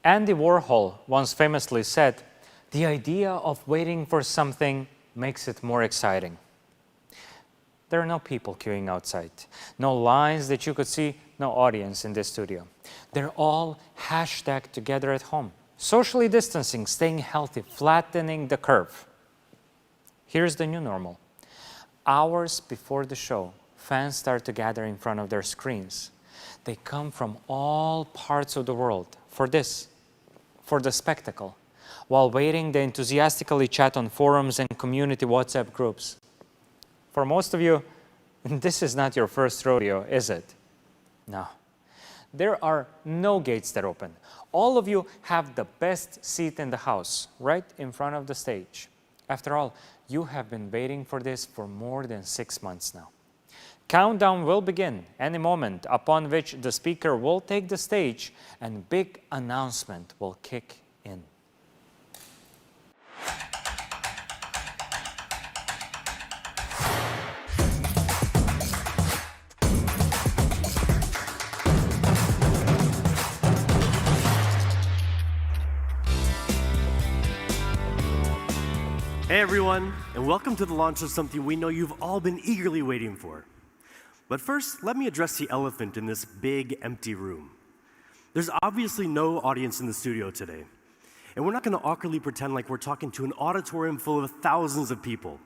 Andy Warhol once famously said, "The idea of waiting for something makes it more exciting." There are no people queuing outside, no lines that you could see, no audience in this studio. They're all hashtagged together at home, socially distancing, staying healthy, flattening the curve. Here's the new normal. Hours before the show, fans start to gather in front of their screens. They come from all parts of the world for this, for the spectacle. While waiting, they enthusiastically chat on forums and community WhatsApp groups. For most of you, this is not your first rodeo, is it? No. There are no gates that open. All of you have the best seat in the house, right in front of the stage. After all, you have been waiting for this for more than 6 months now. Countdown will begin any moment, upon which the speaker will take the stage and big announcement will kick in. Hey everyone, and welcome to the launch of something we know you've all been eagerly waiting for. But first, let me address the elephant in this big, empty room. There's obviously no audience in the studio today, and we're not going to awkwardly pretend like we're talking to an auditorium full of thousands of people.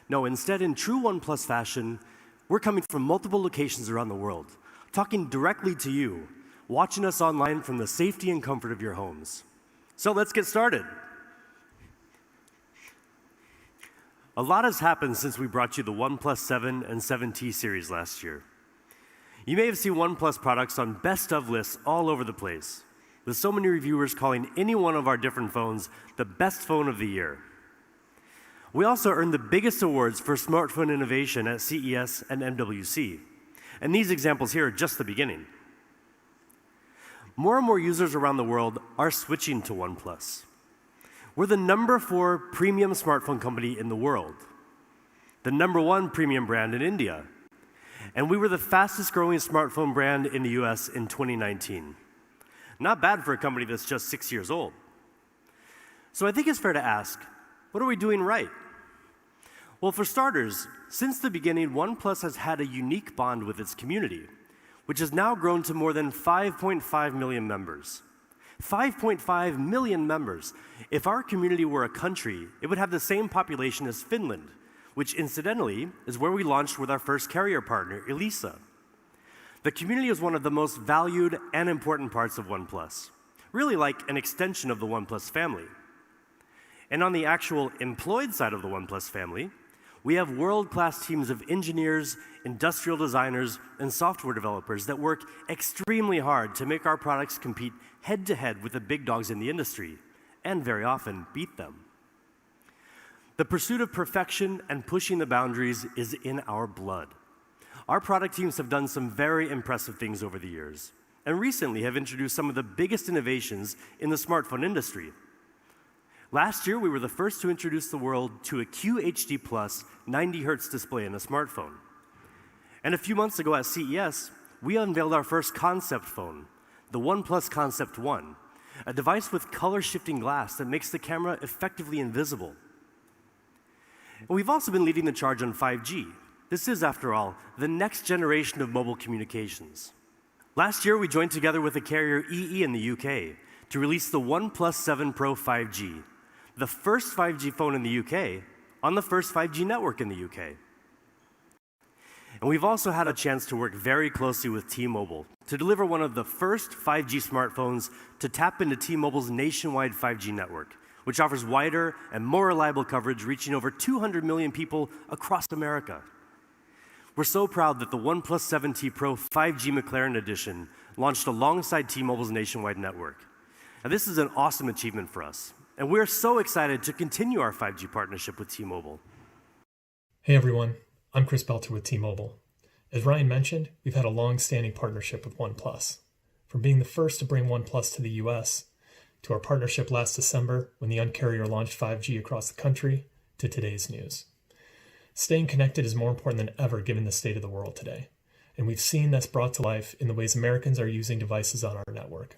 No, instead, in true OnePlus fashion, we're coming from multiple locations around the world, talking directly to you, watching us online from the safety and comfort of your homes. So let's get started. A lot has happened since we brought you the OnePlus 7 and 7T series last year. You may have seen OnePlus products on best of lists all over the place, with so many reviewers calling any one of our different phones the best phone of the year. We also earned the biggest awards for smartphone innovation at CES and MWC, and these examples here are just the beginning. More and more users around the world are switching to OnePlus. We're the #4 premium smartphone company in the world, the #1 premium brand in India, and we were the fastest growing smartphone brand in the US in 2019. Not bad for a company that's just 6 years old. So I think it's fair to ask, what are we doing right? Well, for starters, since the beginning, OnePlus has had a unique bond with its community, which has now grown to more than 5.5 million members. 5.5 million members. If our community were a country, it would have the same population as Finland, which incidentally is where we launched with our first carrier partner, Elisa. The community is one of the most valued and important parts of OnePlus, really like an extension of the OnePlus family. And on the actual employed side of the OnePlus family, we have world-class teams of engineers, industrial designers, and software developers that work extremely hard to make our products compete head-to-head with the big dogs in the industry, and very often beat them. The pursuit of perfection and pushing the boundaries is in our blood. Our product teams have done some very impressive things over the years, and recently have introduced some of the biggest innovations in the smartphone industry. Last year, we were the first to introduce the world to a QHD+ 90 Hz display in a smartphone. And a few months ago at CES, we unveiled our first concept phone, the OnePlus Concept One, a device with color-shifting glass that makes the camera effectively invisible. And we've also been leading the charge on 5G. This is, after all, the next generation of mobile communications. Last year, we joined together with the carrier EE in the UK to release the OnePlus 7 Pro 5G, the first 5G phone in the UK on the first 5G network in the UK. And we've also had a chance to work very closely with T-Mobile to deliver one of the first 5G smartphones to tap into T-Mobile's nationwide 5G network, which offers wider and more reliable coverage, reaching over 200 million people across America. We're so proud that the OnePlus 7T Pro 5G McLaren Edition launched alongside T-Mobile's nationwide network. Now, this is an awesome achievement for us, and we're so excited to continue our 5G partnership with T-Mobile. Hey everyone, I'm Chris Belter with T-Mobile. As Ryan mentioned, we've had a long-standing partnership with OnePlus. From being the first to bring OnePlus to the US, to our partnership last December when the Un-carrier launched 5G across the country, to today's news. Staying connected is more important than ever given the state of the world today, and we've seen that's brought to life in the ways Americans are using devices on our network.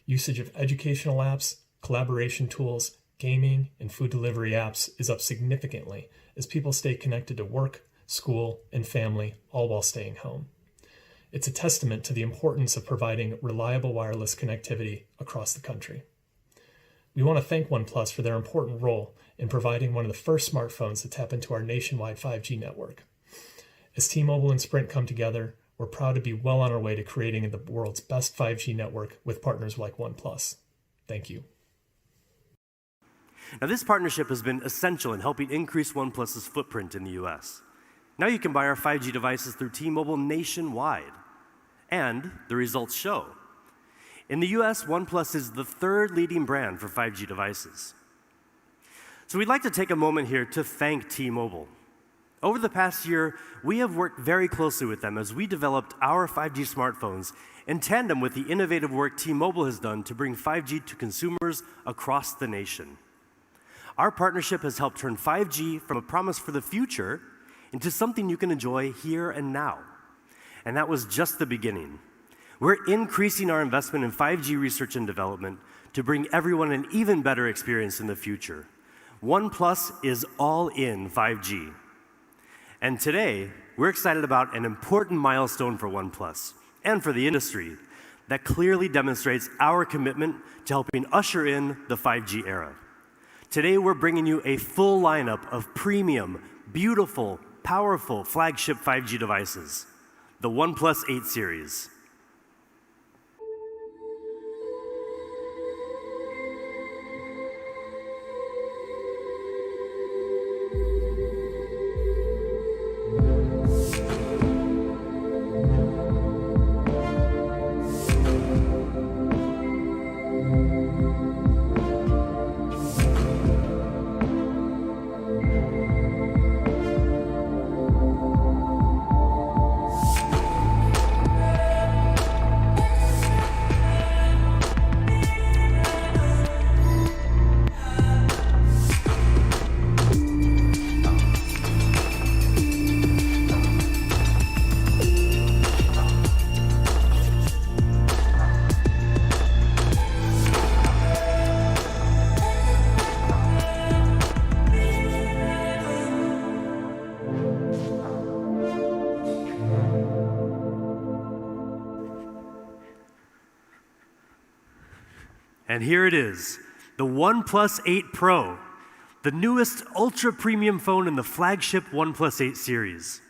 Usage of educational apps, collaboration tools, gaming, and food delivery apps is up significantly as people stay connected to work, school, and family, all while staying home. It's a testament to the importance of providing reliable wireless connectivity across the country. We want to thank OnePlus for their important role in providing one of the first smartphones to tap into our nationwide 5G network. As T-Mobile and Sprint come together, we're proud to be well on our way to creating the world's best 5G network with partners like OnePlus. Thank you. Now, this partnership has been essential in helping increase OnePlus's footprint in the US. Now you can buy our 5G devices through T-Mobile nationwide. And the results show. In the US, OnePlus is the third leading brand for 5G devices. So we'd like to take a moment here to thank T-Mobile. Over the past year, we have worked very closely with them as we developed our 5G smartphones in tandem with the innovative work T-Mobile has done to bring 5G to consumers across the nation. Our partnership has helped turn 5G from a promise for the future into something you can enjoy here and now. And that was just the beginning. We're increasing our investment in 5G research and development to bring everyone an even better experience in the future. OnePlus is all in 5G. And today, we're excited about an important milestone for OnePlus and for the industry that clearly demonstrates our commitment to helping usher in the 5G era. Today, we're bringing you a full lineup of premium, beautiful, powerful flagship 5G devices, the OnePlus 8 series. And here it is, the OnePlus 8 Pro, the newest ultra-premium phone in the flagship OnePlus 8 series.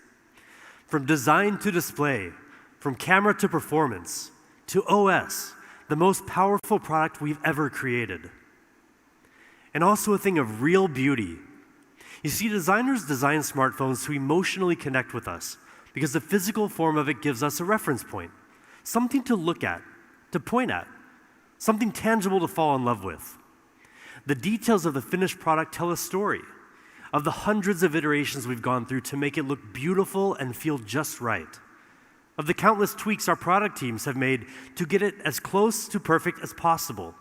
From design to display, from camera to performance, to OS, the most powerful product we've ever created. And also a thing of real beauty. You see, designers design smartphones to emotionally connect with us because the physical form of it gives us a reference point, something to look at, to point at, something tangible to fall in love with. The details of the finished product tell a story of the hundreds of iterations we've gone through to make it look beautiful and feel just right, of the countless tweaks our product teams have made to get it as close to perfect as possible.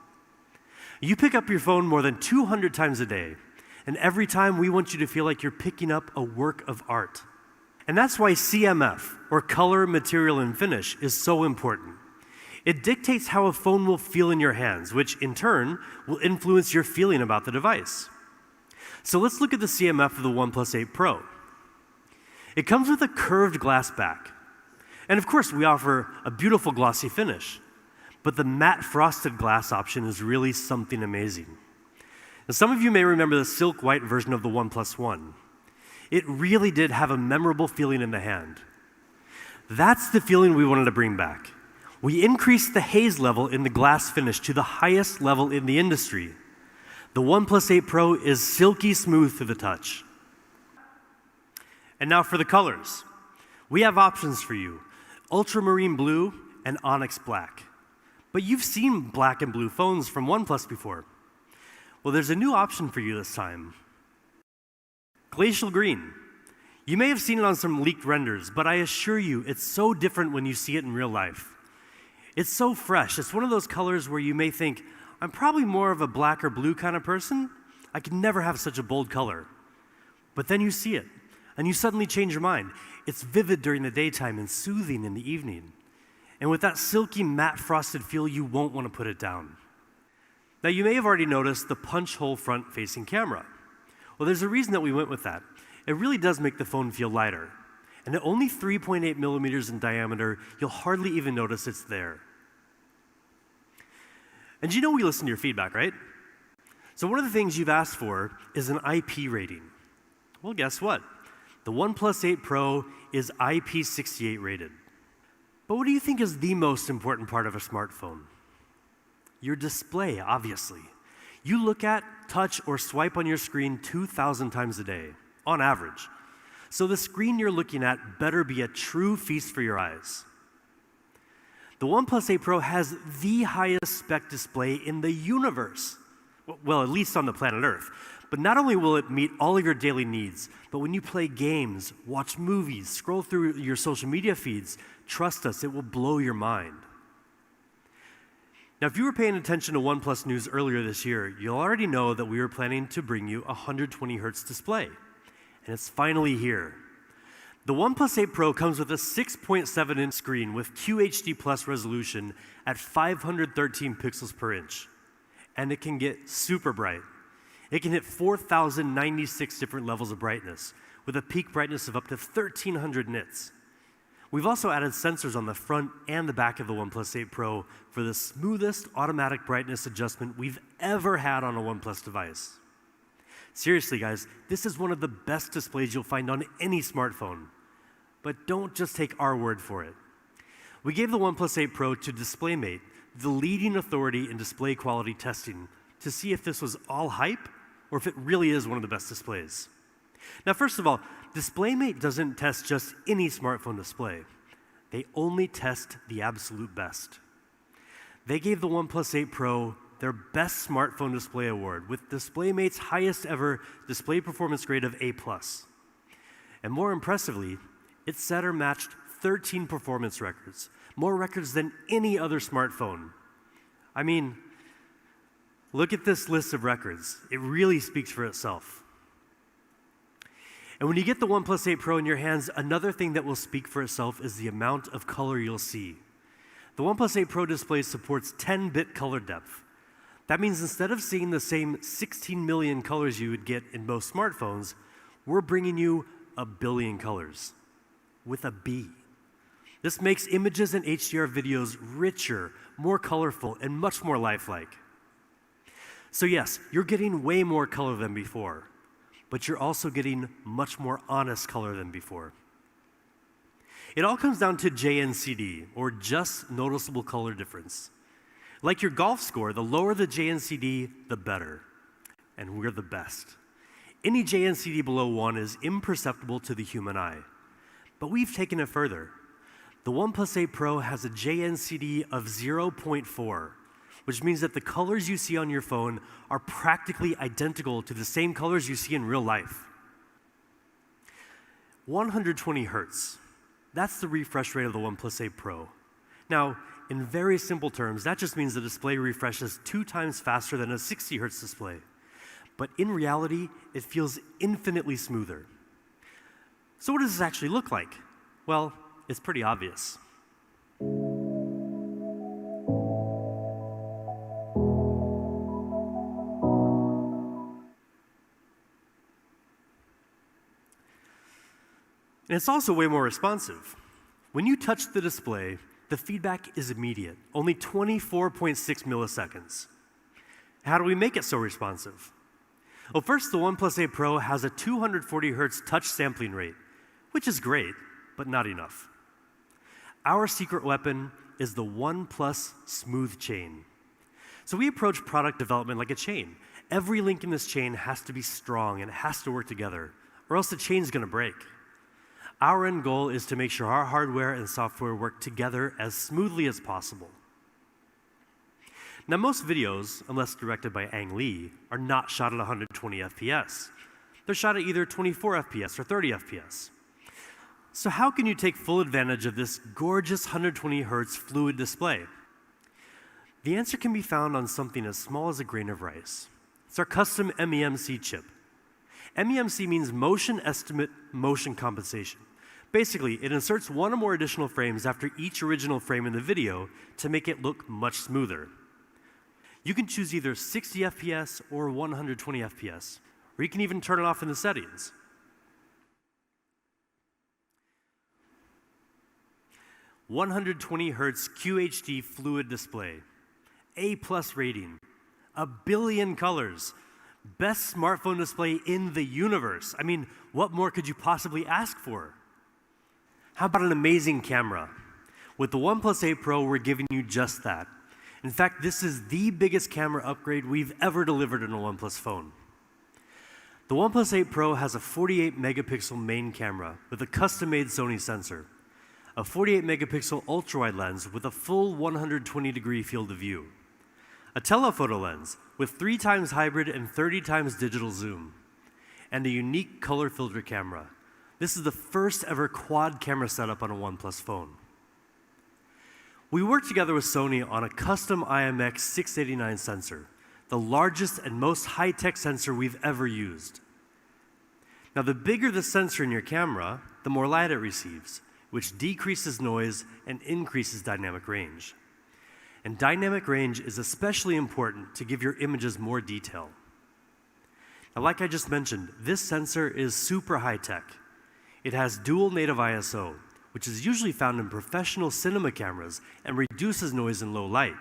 You pick up your phone more than 200 times a day, and every time we want you to feel like you're picking up a work of art. And that's why CMF, or color, material, and finish, is so important. It dictates how a phone will feel in your hands, which in turn will influence your feeling about the device. So let's look at the CMF of the OnePlus 8 Pro. It comes with a curved glass back. And of course, we offer a beautiful glossy finish. But the matte frosted glass option is really something amazing. Now, some of you may remember the silk white version of the OnePlus One. It really did have a memorable feeling in the hand. That's the feeling we wanted to bring back. We increased the haze level in the glass finish to the highest level in the industry. The OnePlus 8 Pro is silky smooth to the touch. And now for the colors. We have options for you, ultramarine blue and onyx black. But you've seen black and blue phones from OnePlus before. Well, there's a new option for you this time. Glacial green. You may have seen it on some leaked renders, but I assure you it's so different when you see it in real life. It's so fresh. It's one of those colors where you may think, I'm probably more of a black or blue kind of person. I could never have such a bold color. But then you see it, and you suddenly change your mind. It's vivid during the daytime and soothing in the evening. And with that silky matte frosted feel, you won't want to put it down. Now, you may have already noticed the punch hole front-facing camera. Well, there's a reason that we went with that. It really does make the phone feel lighter. And at only 3.8 millimeters in diameter, you'll hardly even notice it's there. And you know we listen to your feedback, right? So one of the things you've asked for is an IP rating. Well, guess what? The OnePlus 8 Pro is IP68 rated. But what do you think is the most important part of a smartphone? Your display, obviously. You look at, touch, or swipe on your screen 2,000 times a day, on average. So the screen you're looking at better be a true feast for your eyes. The OnePlus 8 Pro has the highest spec display in the universe. Well, at least on the planet Earth. But not only will it meet all of your daily needs, but when you play games, watch movies, scroll through your social media feeds, trust us, it will blow your mind. Now, if you were paying attention to OnePlus news earlier this year, you'll already know that we were planning to bring you a 120 Hz display. And it's finally here. The OnePlus 8 Pro comes with a 6.7-inch screen with QHD Plus resolution at 513 pixels per inch. And it can get super bright. It can hit 4,096 different levels of brightness, with a peak brightness of up to 1,300 nits. We've also added sensors on the front and the back of the OnePlus 8 Pro for the smoothest automatic brightness adjustment we've ever had on a OnePlus device. Seriously, guys, this is one of the best displays you'll find on any smartphone. But don't just take our word for it. We gave the OnePlus 8 Pro to DisplayMate, the leading authority in display quality testing, to see if this was all hype or if it really is one of the best displays. Now, first of all, DisplayMate doesn't test just any smartphone display. They only test the absolute best. They gave the OnePlus 8 Pro their Best Smartphone Display Award with DisplayMate's highest ever display performance grade of A+. And more impressively, it set or matched 13 performance records, more records than any other smartphone. I mean, look at this list of records. It really speaks for itself. And when you get the OnePlus 8 Pro in your hands, another thing that will speak for itself is the amount of color you'll see. The OnePlus 8 Pro display supports 10-bit color depth. That means instead of seeing the same 16 million colors you would get in most smartphones, we're bringing you 1 billion colors, with a B. This makes images and HDR videos richer, more colorful, and much more lifelike. So yes, you're getting way more color than before, but you're also getting much more honest color than before. It all comes down to JNCD, or just noticeable color difference. Like your golf score, the lower the JNCD, the better. And we're the best. Any JNCD below 1 is imperceptible to the human eye. But we've taken it further. The OnePlus 8 Pro has a JNCD of 0.4, which means that the colors you see on your phone are practically identical to the same colors you see in real life. 120 Hertz. That's the refresh rate of the OnePlus 8 Pro. Now, in very simple terms, that just means the display refreshes 2 times faster than a 60 Hz display. But in reality, it feels infinitely smoother. So what does this actually look like? Well, it's pretty obvious. And it's also way more responsive. When you touch the display, the feedback is immediate, only 24.6 milliseconds. How do we make it so responsive? Well, first, the OnePlus 8 Pro has a 240 Hz touch sampling rate, which is great, but not enough. Our secret weapon is the OnePlus Smooth Chain. So we approach product development like a chain. Every link in this chain has to be strong and it has to work together, or else the chain's going to break. Our end goal is to make sure our hardware and software work together as smoothly as possible. Now, most videos, unless directed by Ang Lee, are not shot at 120 FPS. They're shot at either 24 FPS or 30 FPS. So how can you take full advantage of this gorgeous 120 Hz fluid display? The answer can be found on something as small as a grain of rice. It's our custom MEMC chip. MEMC means motion estimate motion compensation. Basically, it inserts one or more additional frames after each original frame in the video to make it look much smoother. You can choose either 60 FPS or 120 FPS, or you can even turn it off in the settings. "120Hz QHD fluid display, A+ rating, 1 billion colors, best smartphone display in the universe." I mean, what more could you possibly ask for? How about an amazing camera? With the OnePlus 8 Pro, we're giving you just that. In fact, this is the biggest camera upgrade we've ever delivered in a OnePlus phone. The OnePlus 8 Pro has a 48 megapixel main camera with a custom-made Sony sensor, a 48 megapixel ultra-wide lens with a full 120-degree field of view, a telephoto lens with 3 times hybrid and 30 times digital zoom, and a unique color filter camera. This is the first ever quad camera setup on a OnePlus phone. We worked together with Sony on a custom IMX689 sensor, the largest and most high-tech sensor we've ever used. Now, the bigger the sensor in your camera, the more light it receives, which decreases noise and increases dynamic range. And dynamic range is especially important to give your images more detail. Now, like I just mentioned, this sensor is super high-tech. It has dual native ISO, which is usually found in professional cinema cameras and reduces noise in low light.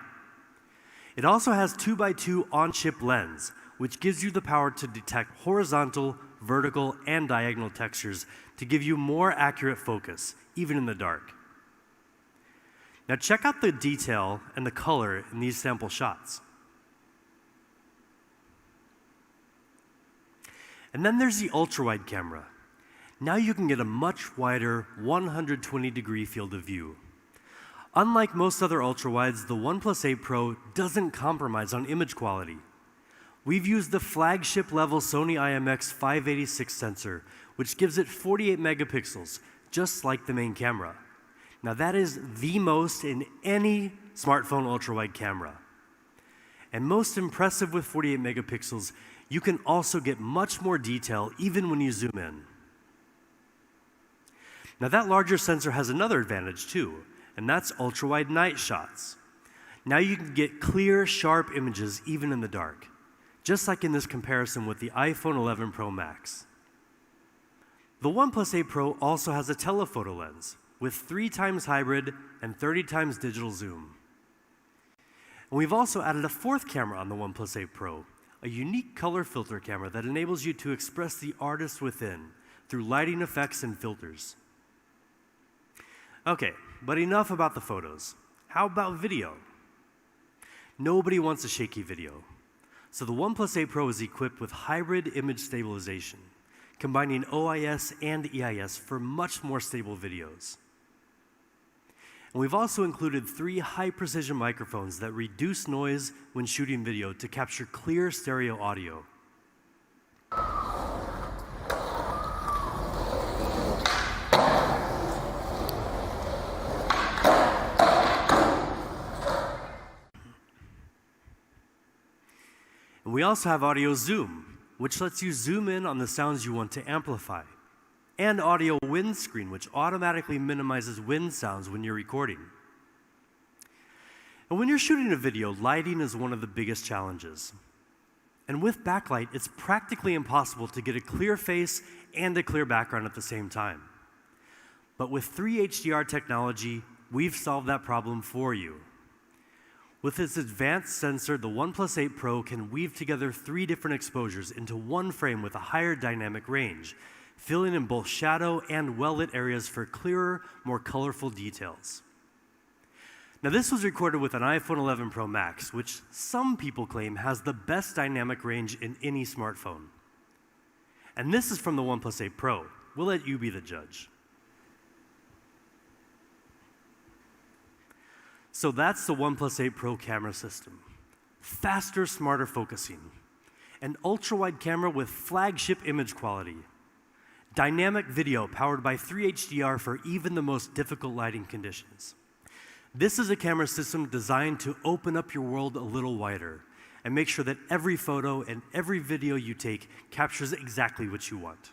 It also has 2x2 on-chip lens, which gives you the power to detect horizontal, vertical, and diagonal textures to give you more accurate focus, even in the dark. Now check out the detail and the color in these sample shots. And then there's the ultra-wide camera. Now you can get a much wider 120-degree field of view. Unlike most other ultra-wides, the OnePlus 8 Pro doesn't compromise on image quality. We've used the flagship level Sony IMX586 sensor, which gives it 48 megapixels, just like the main camera. Now that is the most in any smartphone ultra-wide camera. And most impressive with 48 megapixels, you can also get much more detail even when you zoom in. Now that larger sensor has another advantage too, and that's ultra-wide night shots. Now you can get clear, sharp images even in the dark, just like in this comparison with the iPhone 11 Pro Max. The OnePlus 8 Pro also has a telephoto lens with 3 times hybrid and 30 times digital zoom. And we've also added a fourth camera on the OnePlus 8 Pro, a unique color filter camera that enables you to express the artist within through lighting effects and filters. Okay, but enough about the photos. How about video? Nobody wants a shaky video. So the OnePlus 8 Pro is equipped with hybrid image stabilization, combining OIS and EIS for much more stable videos. And we've also included 3 high-precision microphones that reduce noise when shooting video to capture clear stereo audio. And we also have audio zoom, which lets you zoom in on the sounds you want to amplify, and audio windscreen, which automatically minimizes wind sounds when you're recording. And when you're shooting a video, lighting is one of the biggest challenges. And with backlight, it's practically impossible to get a clear face and a clear background at the same time. But with 3 HDR technology, we've solved that problem for you. With its advanced sensor, the OnePlus 8 Pro can weave together 3 different exposures into one frame with a higher dynamic range, filling in both shadow and well-lit areas for clearer, more colorful details. Now this was recorded with an iPhone 11 Pro Max, which some people claim has the best dynamic range in any smartphone. And this is from the OnePlus 8 Pro. We'll let you be the judge. So that's the OnePlus 8 Pro camera system. Faster, smarter focusing. An ultra-wide camera with flagship image quality. Dynamic video powered by 3 HDR for even the most difficult lighting conditions. This is a camera system designed to open up your world a little wider and make sure that every photo and every video you take captures exactly what you want.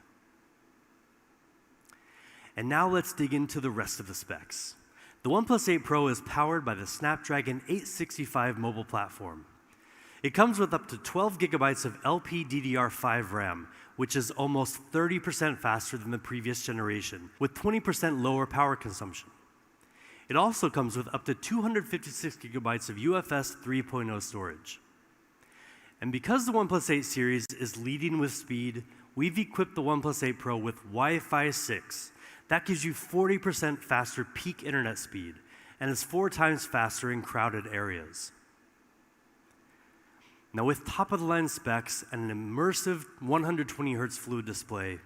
And now let's dig into the rest of the specs. The OnePlus 8 Pro is powered by the Snapdragon 865 mobile platform. It comes with up to 12 gigabytes of LPDDR5 RAM, which is almost 30% faster than the previous generation, with 20% lower power consumption. It also comes with up to 256 gigabytes of UFS 3.0 storage. And because the OnePlus 8 series is leading with speed, we've equipped the OnePlus 8 Pro with Wi-Fi 6. That gives you 40% faster peak internet speed, and is 4 times faster in crowded areas. Now, with top-of-the-line specs and an immersive 120 Hz fluid display,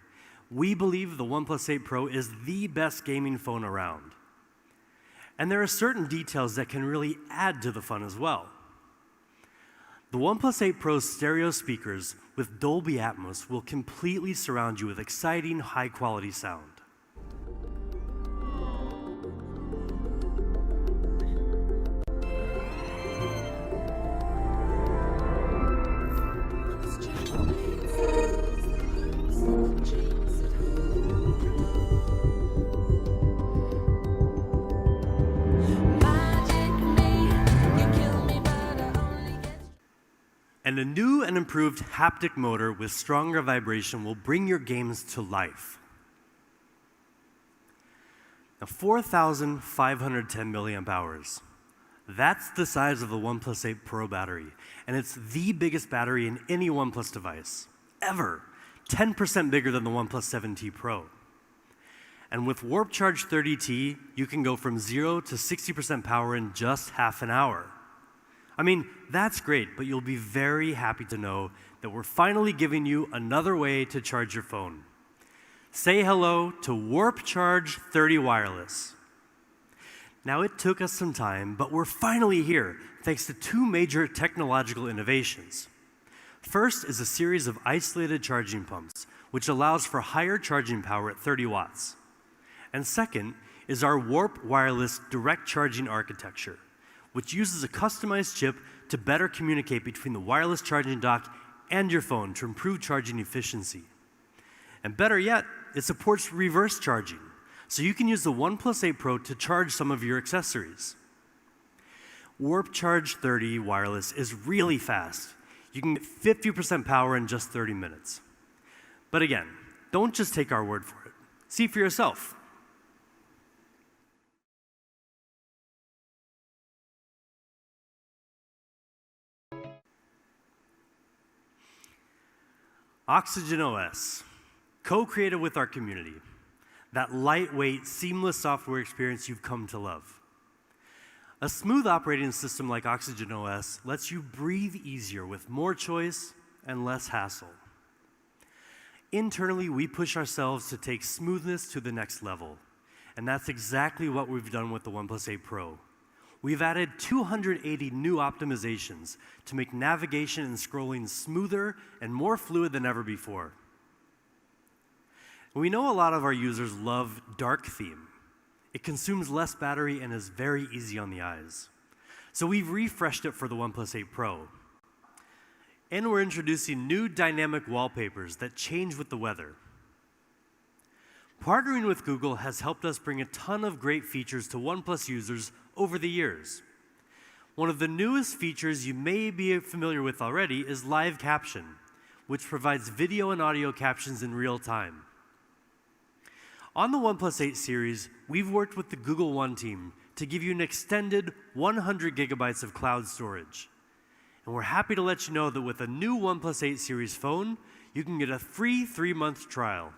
we believe the OnePlus 8 Pro is the best gaming phone around. And there are certain details that can really add to the fun as well. The OnePlus 8 Pro's stereo speakers with Dolby Atmos will completely surround you with exciting, high-quality sound. And a new and improved haptic motor with stronger vibration will bring your games to life. Now, 4,510 milliamp hours. That's the size of the OnePlus 8 Pro battery, and it's the biggest battery in any OnePlus device, ever. 10% bigger than the OnePlus 7T Pro. And with Warp Charge 30T, you can go from 0 to 60% power in just half an hour. I mean, that's great, but you'll be very happy to know that we're finally giving you another way to charge your phone. Say hello to Warp Charge 30 Wireless. Now, it took us some time, but we're finally here, thanks to 2 major technological innovations. First is a series of isolated charging pumps, which allows for higher charging power at 30 watts. And second is our Warp Wireless direct charging architecture, which uses a customized chip to better communicate between the wireless charging dock and your phone to improve charging efficiency. And better yet, it supports reverse charging, so you can use the OnePlus 8 Pro to charge some of your accessories. Warp Charge 30 Wireless is really fast. You can get 50% power in just 30 minutes. But again, don't just take our word for it. See for yourself. Oxygen OS, co-created with our community. That lightweight, seamless software experience you've come to love. A smooth operating system like Oxygen OS lets you breathe easier with more choice and less hassle. Internally, we push ourselves to take smoothness to the next level, and that's exactly what we've done with the OnePlus 8 Pro. We've added 280 new optimizations to make navigation and scrolling smoother and more fluid than ever before. We know a lot of our users love dark theme. It consumes less battery and is very easy on the eyes. So we've refreshed it for the OnePlus 8 Pro. And we're introducing new dynamic wallpapers that change with the weather. Partnering with Google has helped us bring a ton of great features to OnePlus users over the years. One of the newest features you may be familiar with already is Live Caption, which provides video and audio captions in real time. On the OnePlus 8 series, we've worked with the Google One team to give you an extended 100 gigabytes of cloud storage. And we're happy to let you know that with a new OnePlus 8 series phone, you can get a free 3-month trial.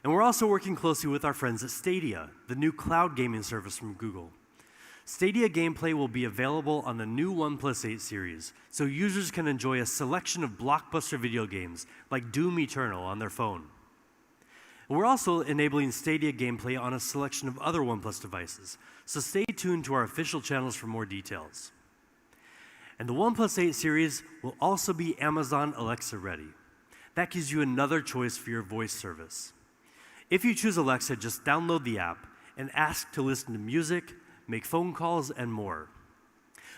And we're also working closely with our friends at Stadia, the new cloud gaming service from Google. Stadia gameplay will be available on the new OnePlus 8 series, so users can enjoy a selection of blockbuster video games like Doom Eternal on their phone. And we're also enabling Stadia gameplay on a selection of other OnePlus devices, so stay tuned to our official channels for more details. And the OnePlus 8 series will also be Amazon Alexa ready. That gives you another choice for your voice service. If you choose Alexa, just download the app and ask to listen to music, make phone calls, and more.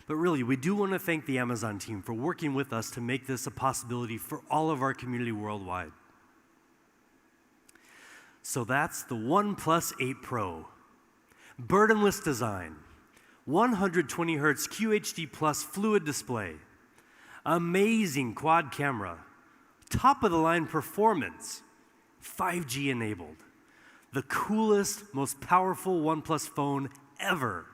But really, we do want to thank the Amazon team for working with us to make this a possibility for all of our community worldwide. So that's the OnePlus 8 Pro. Burdenless design, 120 Hz QHD Plus fluid display, amazing quad camera, top-of-the-line performance, 5G enabled, the coolest, most powerful OnePlus phone ever.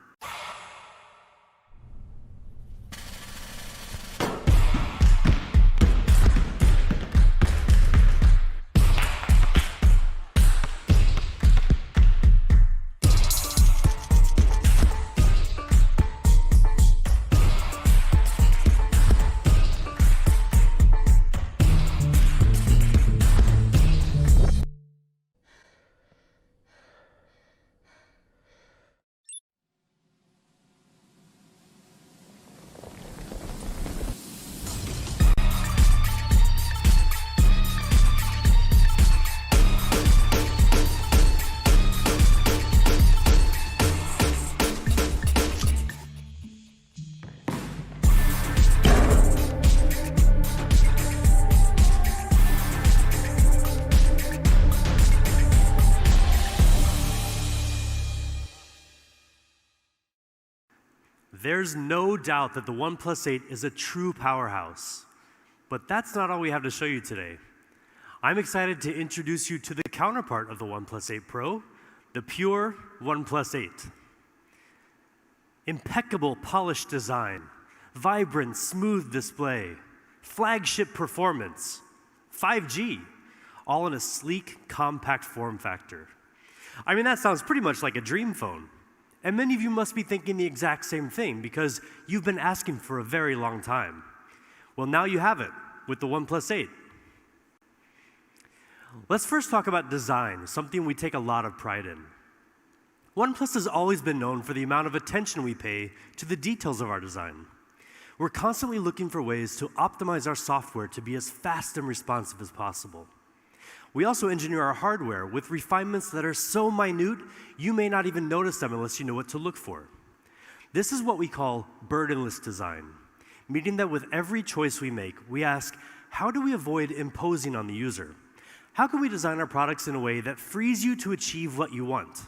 There's no doubt that the OnePlus 8 is a true powerhouse. But that's not all we have to show you today. I'm excited to introduce you to the counterpart of the OnePlus 8 Pro, the pure OnePlus 8. Impeccable polished design, vibrant, smooth display, flagship performance, 5G, all in a sleek, compact form factor. I mean, that sounds pretty much like a dream phone. And many of you must be thinking the exact same thing because you've been asking for a very long time. Well, now you have it with the OnePlus 8. Let's first talk about design, something we take a lot of pride in. OnePlus has always been known for the amount of attention we pay to the details of our design. We're constantly looking for ways to optimize our software to be as fast and responsive as possible. We also engineer our hardware with refinements that are so minute, you may not even notice them unless you know what to look for. This is what we call burdenless design, meaning that with every choice we make, we ask, how do we avoid imposing on the user? How can we design our products in a way that frees you to achieve what you want?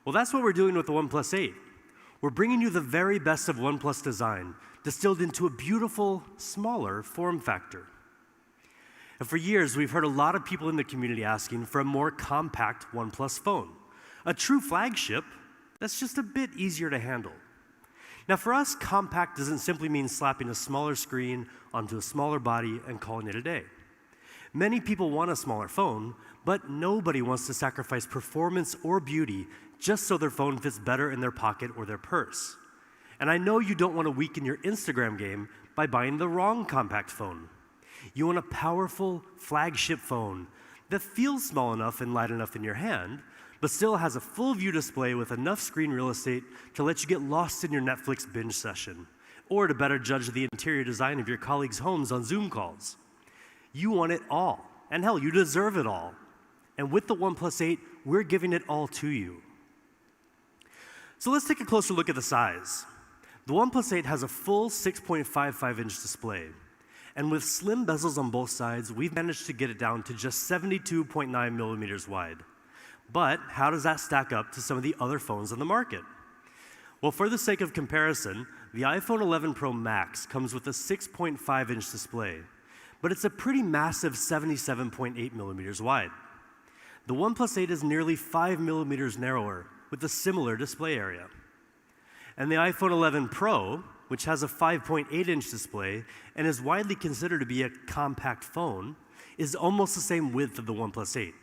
Well, that's what we're doing with the OnePlus 8. We're bringing you the very best of OnePlus design, distilled into a beautiful, smaller form factor. And for years, we've heard a lot of people in the community asking for a more compact OnePlus phone, a true flagship that's just a bit easier to handle. Now, for us, compact doesn't simply mean slapping a smaller screen onto a smaller body and calling it a day. Many people want a smaller phone, but nobody wants to sacrifice performance or beauty just so their phone fits better in their pocket or their purse. And I know you don't want to weaken your Instagram game by buying the wrong compact phone. You want a powerful flagship phone that feels small enough and light enough in your hand, but still has a full view display with enough screen real estate to let you get lost in your Netflix binge session, or to better judge the interior design of your colleagues' homes on Zoom calls. You want it all, and hell, you deserve it all. And with the OnePlus 8, we're giving it all to you. So let's take a closer look at the size. The OnePlus 8 has a full 6.55-inch display. And with slim bezels on both sides, we've managed to get it down to just 72.9 millimeters wide. But how does that stack up to some of the other phones on the market? Well, for the sake of comparison, the iPhone 11 Pro Max comes with a 6.5-inch display, but it's a pretty massive 77.8 millimeters wide. The OnePlus 8 is nearly 5 millimeters narrower with a similar display area. And the iPhone 11 Pro, which has a 5.8-inch display and is widely considered to be a compact phone, is almost the same width of the OnePlus 8.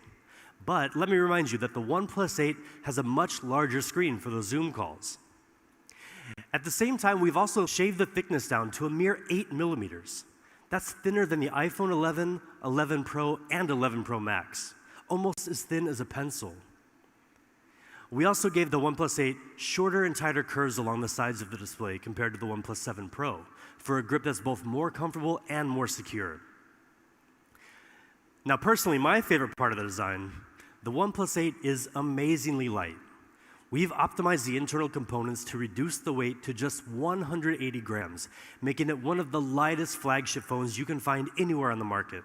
But let me remind you that the OnePlus 8 has a much larger screen for those Zoom calls. At the same time, we've also shaved the thickness down to a mere 8 millimeters. That's thinner than the iPhone 11, 11 Pro, and 11 Pro Max, almost as thin as a pencil. We also gave the OnePlus 8 shorter and tighter curves along the sides of the display compared to the OnePlus 7 Pro for a grip that's both more comfortable and more secure. Now, personally, my favorite part of the design, the OnePlus 8 is amazingly light. We've optimized the internal components to reduce the weight to just 180 grams, making it one of the lightest flagship phones you can find anywhere on the market.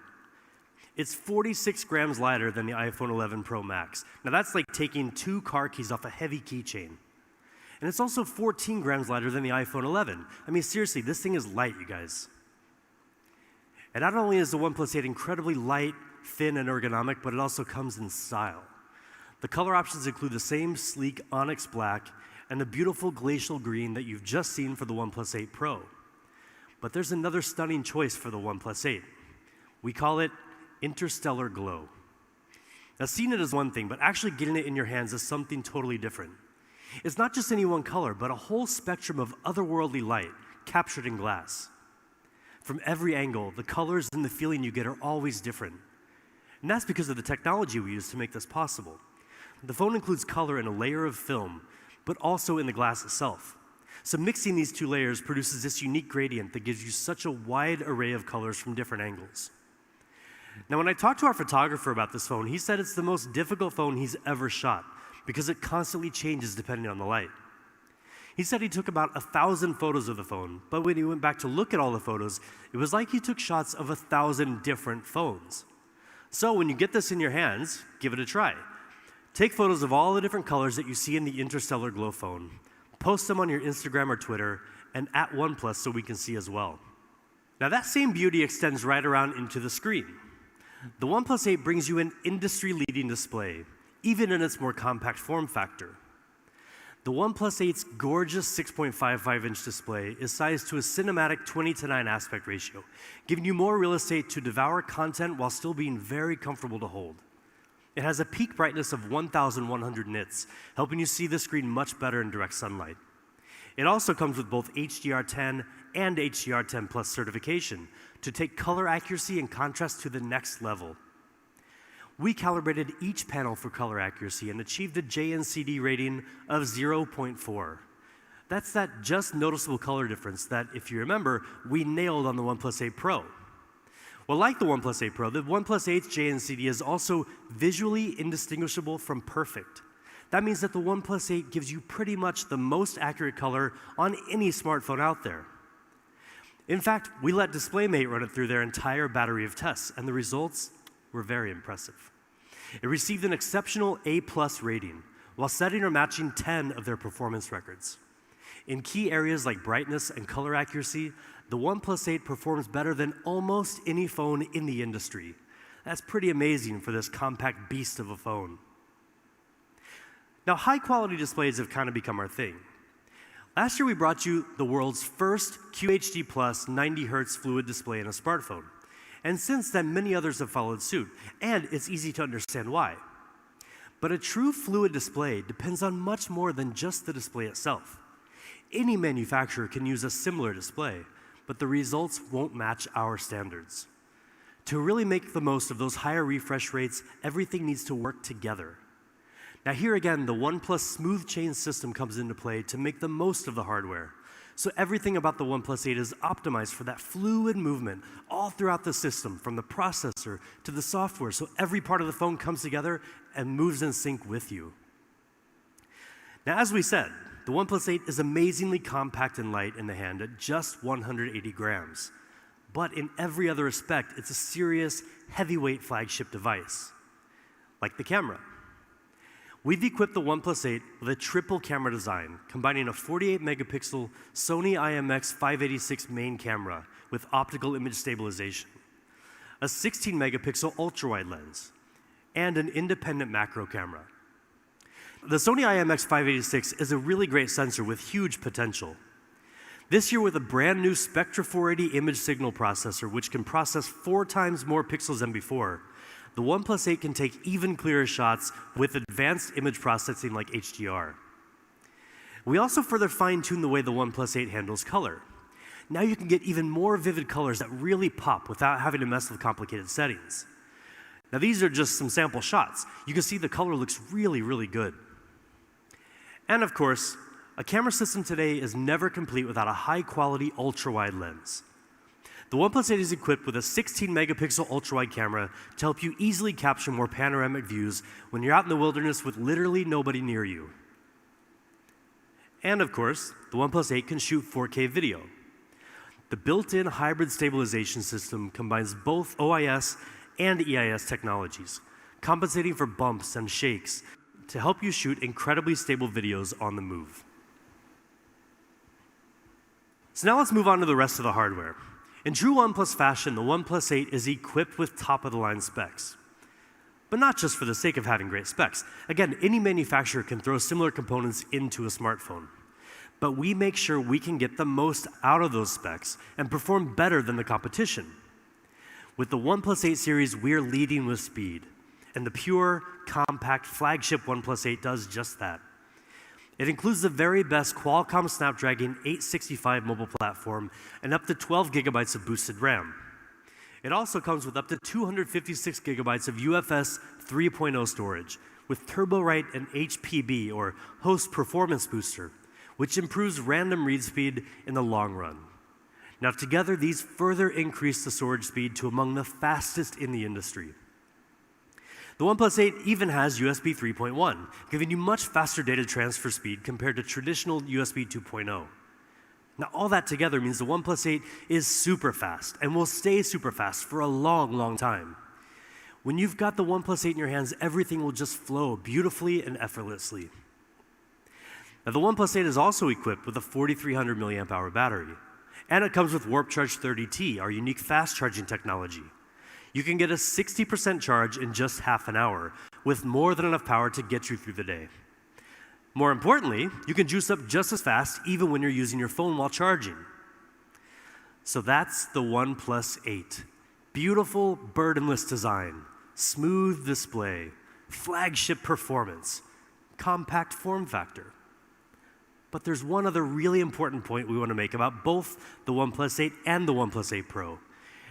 It's 46 grams lighter than the iPhone 11 Pro Max. Now that's like taking 2 car keys off a heavy keychain. And it's also 14 grams lighter than the iPhone 11. I mean, seriously, this thing is light, you guys. And not only is the OnePlus 8 incredibly light, thin, and ergonomic, but it also comes in style. The color options include the same sleek onyx black and the beautiful glacial green that you've just seen for the OnePlus 8 Pro. But there's another stunning choice for the OnePlus 8. We call it Interstellar Glow. Now, seeing it is one thing, but actually getting it in your hands is something totally different. It's not just any one color, but a whole spectrum of otherworldly light captured in glass. From every angle, the colors and the feeling you get are always different. And that's because of the technology we use to make this possible. The phone includes color in a layer of film, but also in the glass itself. So mixing these 2 layers produces this unique gradient that gives you such a wide array of colors from different angles. Now, when I talked to our photographer about this phone, he said it's the most difficult phone he's ever shot because it constantly changes depending on the light. He said he took about 1,000 photos of the phone, but when he went back to look at all the photos, it was like he took shots of 1,000 different phones. So when you get this in your hands, give it a try. Take photos of all the different colors that you see in the Interstellar Glow phone, post them on your Instagram or Twitter, and at OnePlus so we can see as well. Now that same beauty extends right around into the screen. The OnePlus 8 brings you an industry-leading display, even in its more compact form factor. The OnePlus 8's gorgeous 6.55-inch display is sized to a cinematic 20:9 aspect ratio, giving you more real estate to devour content while still being very comfortable to hold. It has a peak brightness of 1,100 nits, helping you see the screen much better in direct sunlight. It also comes with both HDR10 and HDR10 Plus certification to take color accuracy and contrast to the next level. We calibrated each panel for color accuracy and achieved a JNCD rating of 0.4. That's that just noticeable color difference that, if you remember, we nailed on the OnePlus 8 Pro. Well, like the OnePlus 8 Pro, the OnePlus 8's JNCD is also visually indistinguishable from perfect. That means that the OnePlus 8 gives you pretty much the most accurate color on any smartphone out there. In fact, we let DisplayMate run it through their entire battery of tests, and the results were very impressive. It received an exceptional A+ rating, while setting or matching 10 of their performance records. In key areas like brightness and color accuracy, the OnePlus 8 performs better than almost any phone in the industry. That's pretty amazing for this compact beast of a phone. Now, high-quality displays have kind of become our thing. Last year, we brought you the world's first QHD+ 90Hz fluid display in a smartphone. And since then, many others have followed suit, and it's easy to understand why. But a true fluid display depends on much more than just the display itself. Any manufacturer can use a similar display, but the results won't match our standards. To really make the most of those higher refresh rates, everything needs to work together. Now here again, the OnePlus Smooth Chain system comes into play to make the most of the hardware. So everything about the OnePlus 8 is optimized for that fluid movement all throughout the system, from the processor to the software, so every part of the phone comes together and moves in sync with you. Now, as we said, the OnePlus 8 is amazingly compact and light in the hand at just 180 grams. But in every other respect, it's a serious, heavyweight flagship device, like the camera. We've equipped the OnePlus 8 with a triple camera design, combining a 48-megapixel Sony IMX586 main camera with optical image stabilization, a 16-megapixel ultra-wide lens, and an independent macro camera. The Sony IMX586 is a really great sensor with huge potential. This year, with a brand new Spectra 480 image signal processor, which can process 4 times more pixels than before, the OnePlus 8 can take even clearer shots with advanced image processing like HDR. We also further fine-tuned the way the OnePlus 8 handles color. Now you can get even more vivid colors that really pop without having to mess with complicated settings. Now these are just some sample shots. You can see the color looks really, really good. And of course, a camera system today is never complete without a high-quality ultra-wide lens. The OnePlus 8 is equipped with a 16-megapixel ultra-wide camera to help you easily capture more panoramic views when you're out in the wilderness with literally nobody near you. And of course, the OnePlus 8 can shoot 4K video. The built-in hybrid stabilization system combines both OIS and EIS technologies, compensating for bumps and shakes to help you shoot incredibly stable videos on the move. So now let's move on to the rest of the hardware. In true OnePlus fashion, the OnePlus 8 is equipped with top-of-the-line specs. But not just for the sake of having great specs. Again, any manufacturer can throw similar components into a smartphone. But we make sure we can get the most out of those specs and perform better than the competition. With the OnePlus 8 series, we're leading with speed. And the pure, compact flagship OnePlus 8 does just that. It includes the very best Qualcomm Snapdragon 865 mobile platform and up to 12 gigabytes of boosted RAM. It also comes with up to 256 gigabytes of UFS 3.0 storage with TurboWrite and HPB, or Host Performance Booster, which improves random read speed in the long run. Now together, these further increase the storage speed to among the fastest in the industry. The OnePlus 8 even has USB 3.1, giving you much faster data transfer speed compared to traditional USB 2.0. Now, all that together means the OnePlus 8 is super fast and will stay super fast for a long, long time. When you've got the OnePlus 8 in your hands, everything will just flow beautifully and effortlessly. Now, the OnePlus 8 is also equipped with a 4,300 milliamp hour battery, and it comes with Warp Charge 30T, our unique fast charging technology. You can get a 60% charge in just half an hour, with more than enough power to get you through the day. More importantly, you can juice up just as fast even when you're using your phone while charging. So that's the OnePlus 8. Beautiful, burdenless design, smooth display, flagship performance, compact form factor. But there's one other really important point we want to make about both the OnePlus 8 and the OnePlus 8 Pro,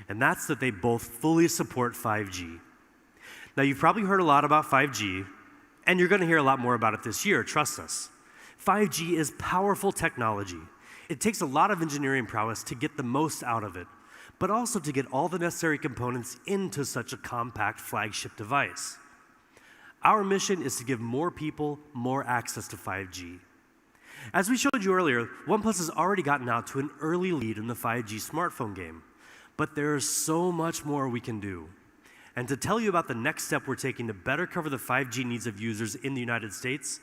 and that's that they both fully support 5G. Now, you've probably heard a lot about 5G, and you're going to hear a lot more about it this year, trust us. 5G is powerful technology. It takes a lot of engineering prowess to get the most out of it, but also to get all the necessary components into such a compact flagship device. Our mission is to give more people more access to 5G. As we showed you earlier, OnePlus has already gotten out to an early lead in the 5G smartphone game. But there is so much more we can do. And to tell you about the next step we're taking to better cover the 5G needs of users in the United States,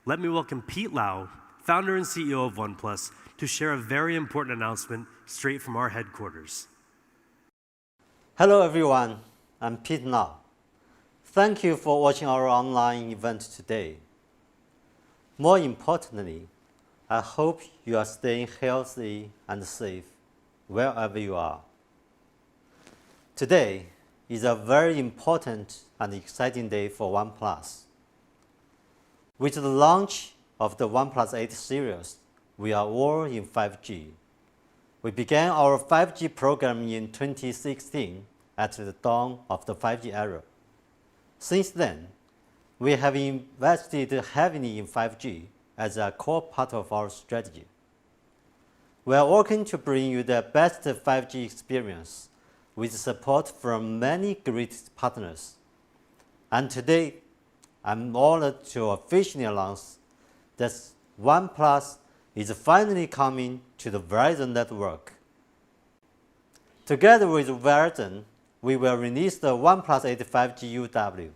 let me welcome Pete Lau, founder and CEO of OnePlus, to share a very important announcement straight from our headquarters. Hello everyone, I'm Pete Lau. Thank you for watching our online event today. More importantly, I hope you are staying healthy and safe wherever you are. Today is a very important and exciting day for OnePlus. With the launch of the OnePlus 8 series, we are all in 5G. We began our 5G program in 2016 at the dawn of the 5G era. Since then, we have invested heavily in 5G as a core part of our strategy. We are working to bring you the best 5G experience with support from many great partners. And today, I'm honored to officially announce that OnePlus is finally coming to the Verizon network. Together with Verizon, we will release the OnePlus 8 5G UW.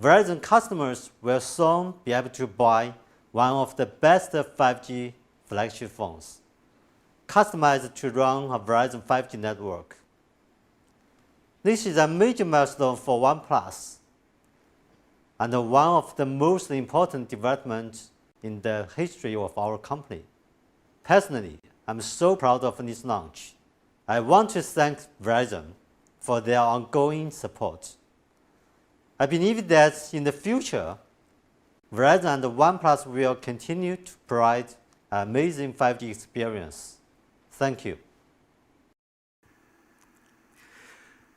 Verizon customers will soon be able to buy one of the best 5G flagship phones, customized to run a Verizon 5G network. This is a major milestone for OnePlus and one of the most important developments in the history of our company. Personally, I'm so proud of this launch. I want to thank Verizon for their ongoing support. I believe that in the future, Verizon and OnePlus will continue to provide an amazing 5G experience. Thank you.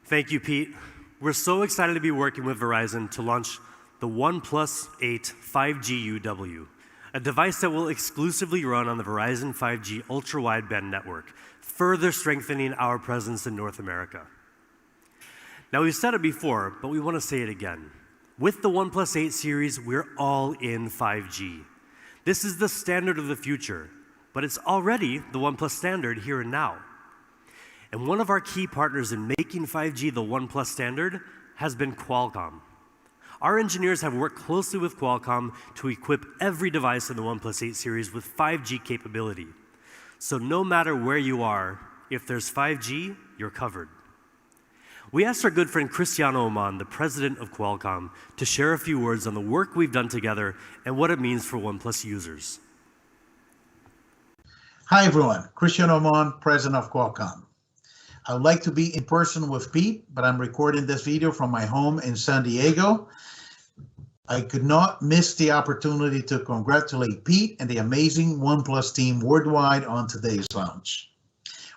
Thank you, Pete. We're so excited to be working with Verizon to launch the OnePlus 8 5G UW, a device that will exclusively run on the Verizon 5G ultra-wideband network, further strengthening our presence in North America. Now, we've said it before, but we want to say it again. With the OnePlus 8 series, we're all in 5G. This is the standard of the future, but it's already the OnePlus standard here and now. And one of our key partners in making 5G the OnePlus standard has been Qualcomm. Our engineers have worked closely with Qualcomm to equip every device in the OnePlus 8 series with 5G capability. So no matter where you are, if there's 5G, you're covered. We asked our good friend Cristiano Oman, the president of Qualcomm, to share a few words on the work we've done together and what it means for OnePlus users. Hi everyone, Cristiano Oman, president of Qualcomm. I would like to be in person with Pete, but I'm recording this video from my home in San Diego. I could not miss the opportunity to congratulate Pete and the amazing OnePlus team worldwide on today's launch.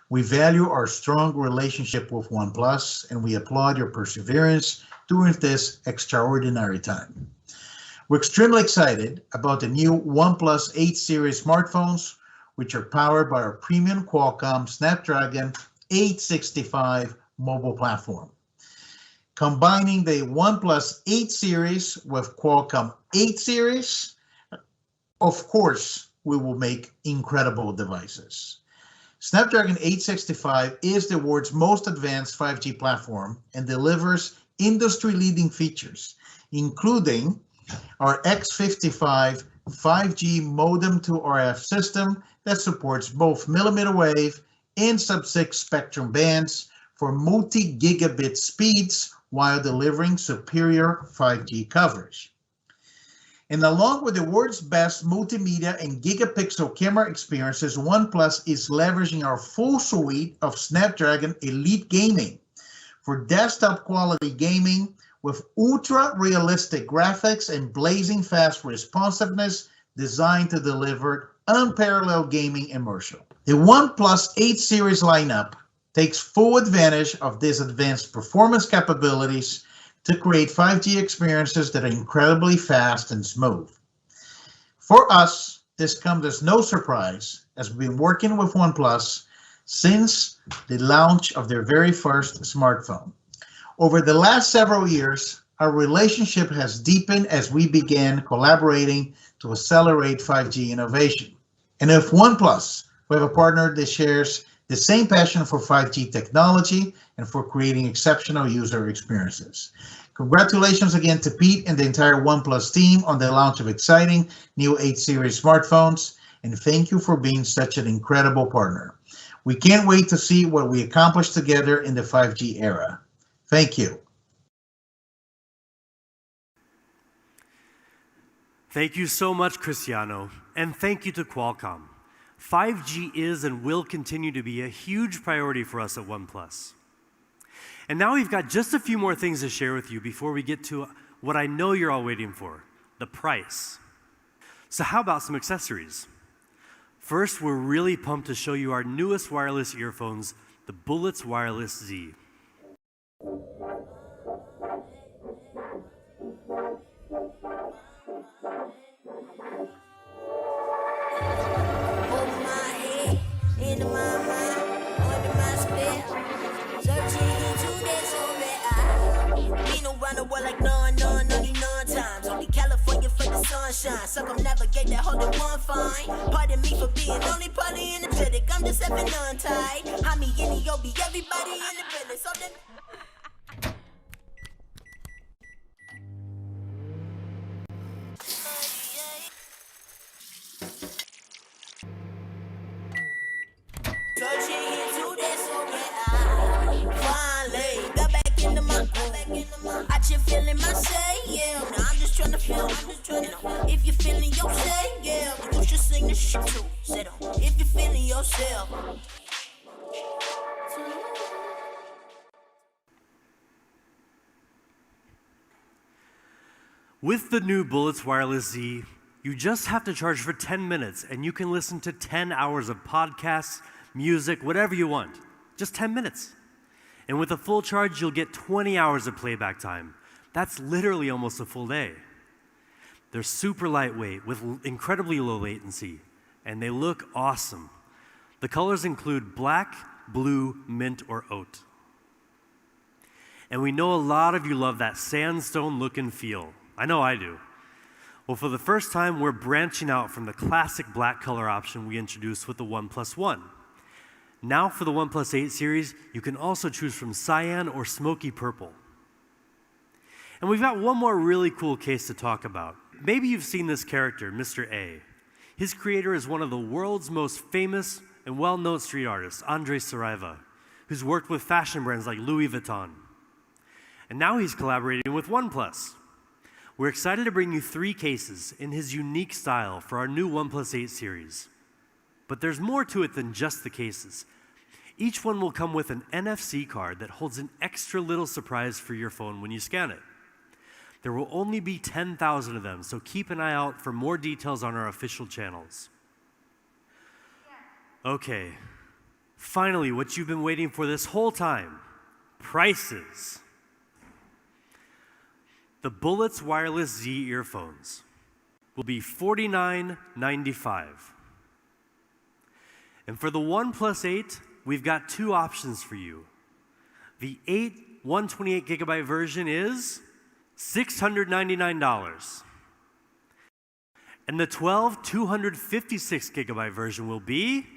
We value our strong relationship with OnePlus, and we applaud your perseverance during this extraordinary time. We're extremely excited about the new OnePlus 8 series smartphones, which are powered by our premium Qualcomm Snapdragon 865 mobile platform. Combining the OnePlus 8 series with Qualcomm 8 series, of course, we will make incredible devices. Snapdragon 865 is the world's most advanced 5G platform and delivers industry-leading features, including our X55 5G modem to RF system that supports both millimeter wave and sub-6 spectrum bands for multi-gigabit speeds while delivering superior 5G coverage. And along with the world's best multimedia and gigapixel camera experiences, OnePlus is leveraging our full suite of Snapdragon Elite Gaming for desktop quality gaming with ultra-realistic graphics and blazing fast responsiveness designed to deliver unparalleled gaming immersion. The OnePlus 8 series lineup takes full advantage of these advanced performance capabilities to create 5G experiences that are incredibly fast and smooth. For us, this comes as no surprise, as we've been working with OnePlus since the launch of their very first smartphone. Over the last several years, our relationship has deepened as we began collaborating to accelerate 5G innovation. And with OnePlus, we have a partner that shares the same passion for 5G technology and for creating exceptional user experiences. Congratulations again to Pete and the entire OnePlus team on the launch of exciting new 8 series smartphones, and thank you for being such an incredible partner. We can't wait to see what we accomplish together in the 5G era. Thank you. Thank you so much, Cristiano, and thank you to Qualcomm. 5G is and will continue to be a huge priority for us at OnePlus. And now we've got just a few more things to share with you before we get to what I know you're all waiting for, the price. So how about some accessories? First, we're really pumped to show you our newest wireless earphones, the Bullets Wireless Z. Circumnavigate that whole one fine. Pardon me for being only partly energetic. I'm just having on tight. I'm me in the OB, everybody in the business. So then I just feeling myself, yeah. Now I'm just trying to feel, if you're feeling yourself, yeah, you should sing this shit too. Sit on. If you're feeling yourself. With the new Bullets Wireless Z, you just have to charge for 10 minutes and you can listen to 10 hours of podcasts, music, whatever you want. Just 10 minutes. And with a full charge, you'll get 20 hours of playback time. That's literally almost a full day. They're super lightweight with incredibly low latency, and they look awesome. The colors include black, blue, mint, or oat. And we know a lot of you love that sandstone look and feel. I know I do. Well, for the first time, we're branching out from the classic black color option we introduced with the OnePlus One. Now for the OnePlus 8 series, you can also choose from cyan or smoky purple. And we've got one more really cool case to talk about. Maybe you've seen this character, Mr. A. His creator is one of the world's most famous and well-known street artists, Andres Saraiva, who's worked with fashion brands like Louis Vuitton. And now he's collaborating with OnePlus. We're excited to bring you 3 cases in his unique style for our new OnePlus 8 series. But there's more to it than just the cases. Each one will come with an NFC card that holds an extra little surprise for your phone when you scan it. There will only be 10,000 of them, so keep an eye out for more details on our official channels. Okay, finally, what you've been waiting for this whole time, prices. The Bullets Wireless Z earphones will be $49.95. And for the OnePlus 8, we've got 2 options for you. The 8 128GB version is $699. And the 12 256GB version will be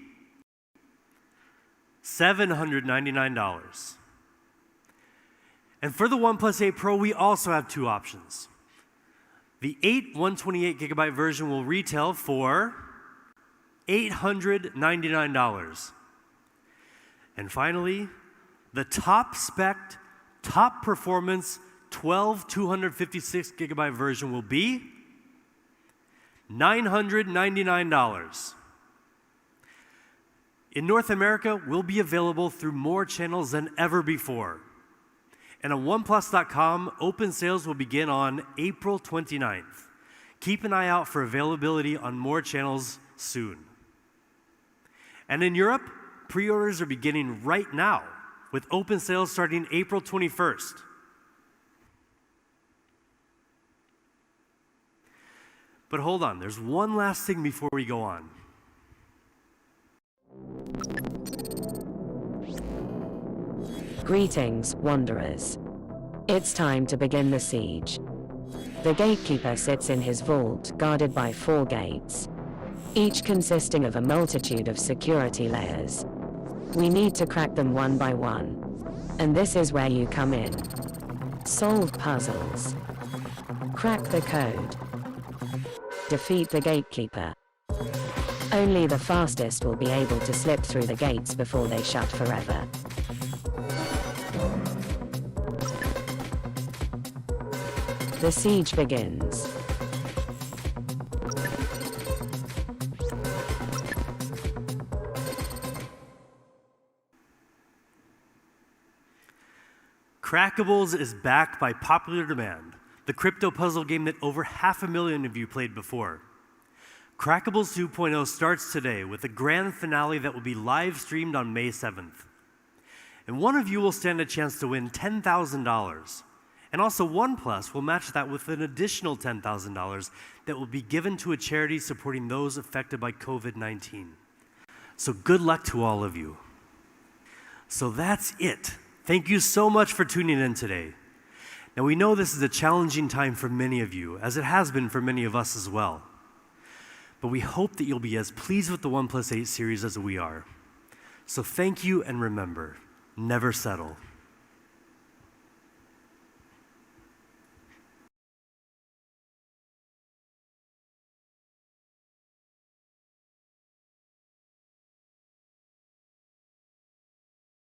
$799. And for the OnePlus 8 Pro, we also have 2 options. The 8 128GB version will retail for $899. And finally, the top spec, top performance 12 256GB version will be $999. In North America, we'll be available through more channels than ever before. And on OnePlus.com, open sales will begin on April 29th. Keep an eye out for availability on more channels soon. And in Europe, pre-orders are beginning right now, with open sales starting April 21st. But hold on, there's one last thing before we go on. Greetings, wanderers. It's time to begin the siege. The gatekeeper sits in his vault, guarded by 4 gates, each consisting of a multitude of security layers. We need to crack them one by one. And this is where you come in. Solve puzzles. Crack the code. Defeat the gatekeeper. Only the fastest will be able to slip through the gates before they shut forever. The siege begins. Crackables is back by popular demand, the crypto puzzle game that over 500,000 of you played before. Crackables 2.0 starts today with a grand finale that will be live streamed on May 7th. And one of you will stand a chance to win $10,000. And also OnePlus will match that with an additional $10,000 that will be given to a charity supporting those affected by COVID-19. So good luck to all of you. So that's it. Thank you so much for tuning in today. Now we know this is a challenging time for many of you, as it has been for many of us as well. But we hope that you'll be as pleased with the OnePlus 8 series as we are. So thank you, and remember, never settle.